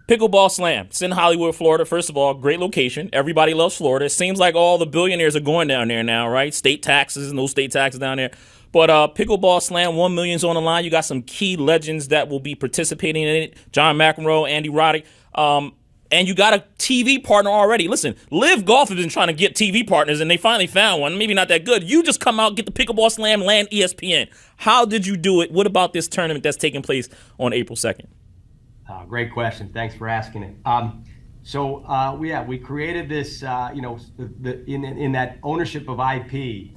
Pickleball Slam. It's in Hollywood, Florida. First of all, great location. Everybody loves Florida. It seems like all the billionaires are going down there now, right? State taxes, no state taxes down there. But Pickleball Slam, 1 million's on the line. You got some key legends that will be participating in it. John McEnroe, Andy Roddick. And you got a TV partner already. Listen, Live Golf has been trying to get TV partners, and they finally found one. Maybe not that good. You just come out, get the Pickleball Slam, land ESPN. How did you do it? What about this tournament that's taking place on April 2nd? Great question. Thanks for asking it. We created this, in that ownership of IP,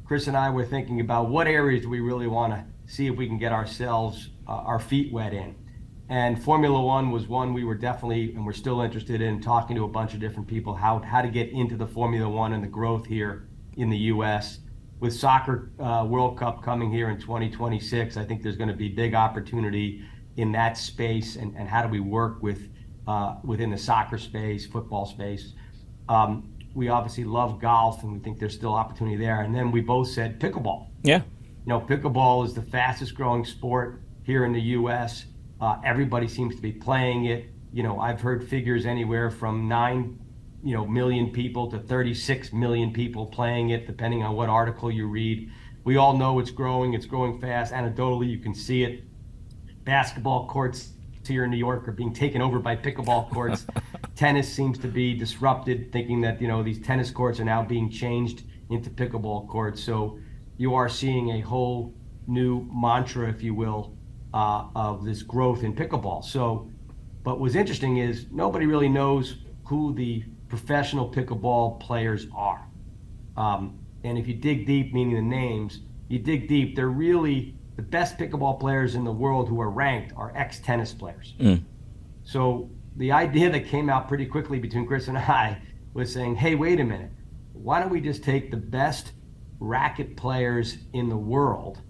Chris and I were thinking about what areas do we really want to see if we can get ourselves, our feet wet in. And Formula One was one we were definitely, and we're still interested in, talking to a bunch of different people, how to get into the Formula One and the growth here in the U.S. With Soccer World Cup coming here in 2026, I think there's going to be big opportunity in that space, and how do we work with within the soccer space, football space. We obviously love golf, and we think there's still opportunity there. And then we both said pickleball. Yeah. Pickleball is the fastest growing sport here in the U.S. Everybody seems to be playing it. I've heard figures anywhere from 9 million people to 36 million people playing it, depending on what article you read. We all know it's growing fast. Anecdotally, you can see it. Basketball courts here in New York are being taken over by pickleball courts. Tennis seems to be disrupted, thinking that these tennis courts are now being changed into pickleball courts. So you are seeing a whole new mantra, if you will, of this growth in pickleball. But what's interesting is nobody really knows who the professional pickleball players are. And if you dig deep, meaning the names, you dig deep, they're really the best pickleball players in the world who are ranked are ex-tennis players. So the idea that came out pretty quickly between Chris and I was saying, hey, wait a minute, why don't we just take the best racket players in the world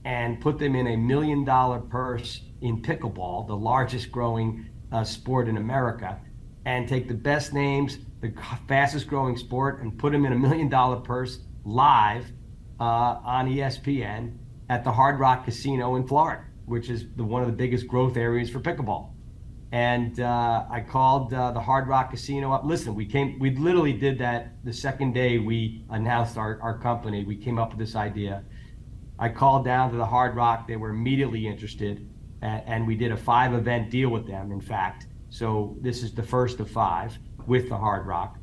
and put them in a $1 million purse in pickleball, the largest growing sport in America, and take the best names, the fastest growing sport, and put them in a $1 million purse live on ESPN at the Hard Rock Casino in Florida, which is one of the biggest growth areas for pickleball. And I called the Hard Rock Casino up. Listen, we literally did that the second day we announced our company. We came up with this idea. I called down to the Hard Rock. They were immediately interested, and we did a 5-event deal with them, in fact. So this is the first of 5 with the Hard Rock.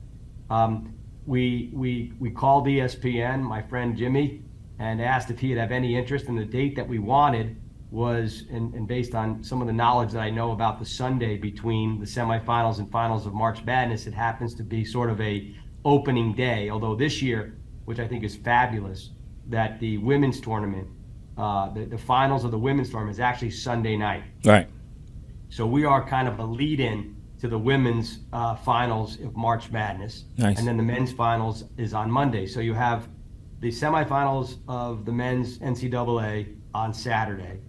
We called ESPN, my friend Jimmy, and asked if he'd have any interest. And the date that we wanted was, and based on some of the knowledge that I know about the Sunday between the semifinals and finals of March Madness, it happens to be sort of a opening day. Although this year, which I think is fabulous, that the women's tournament, the finals of the women's tournament is actually Sunday night. Right. So we are kind of a lead-in to the women's finals of March Madness. Nice. And then the men's finals is on Monday. So you have the semifinals of the men's NCAA on Saturday,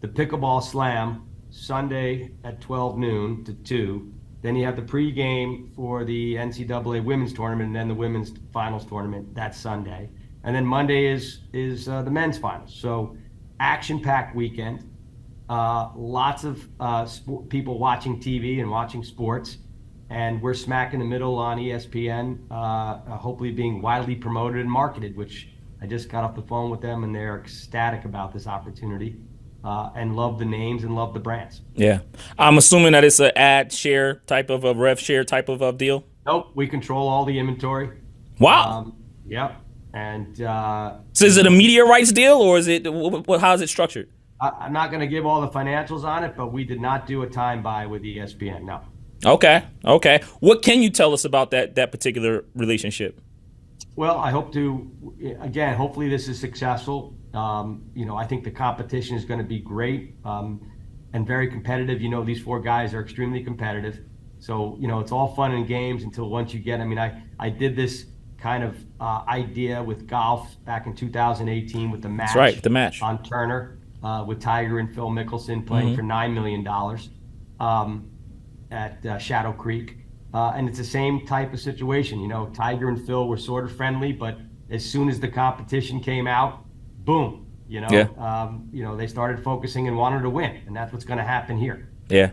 the Pickleball Slam Sunday at 12 noon to 2. Then you have the pregame for the NCAA women's tournament, and then the women's finals tournament that Sunday. And then Monday is the men's finals. So action-packed weekend. Lots of people watching TV and watching sports. And we're smack in the middle on ESPN, hopefully being widely promoted and marketed, which I just got off the phone with them, and they're ecstatic about this opportunity and love the names and love the brands. Yeah. I'm assuming that it's an ad share type of a rev share type of deal? Nope. We control all the inventory. Wow. Yep. And so is it a media rights deal, or is it how is it structured? I'm not going to give all the financials on it, but we did not do a time buy with ESPN. No. Okay. What can you tell us about that particular relationship? Well, I hope to, again, hopefully this is successful. I think the competition is going to be great and very competitive. These 4 guys are extremely competitive. So, it's all fun and games until once you get, I did this kind of idea with golf back in 2018 with the match. That's right, the match. On Turner with Tiger and Phil Mickelson playing for $9 million. At Shadow Creek. And it's the same type of situation. Tiger and Phil were sort of friendly, but as soon as the competition came out, boom, they started focusing and wanted to win. And that's what's going to happen here. Yeah.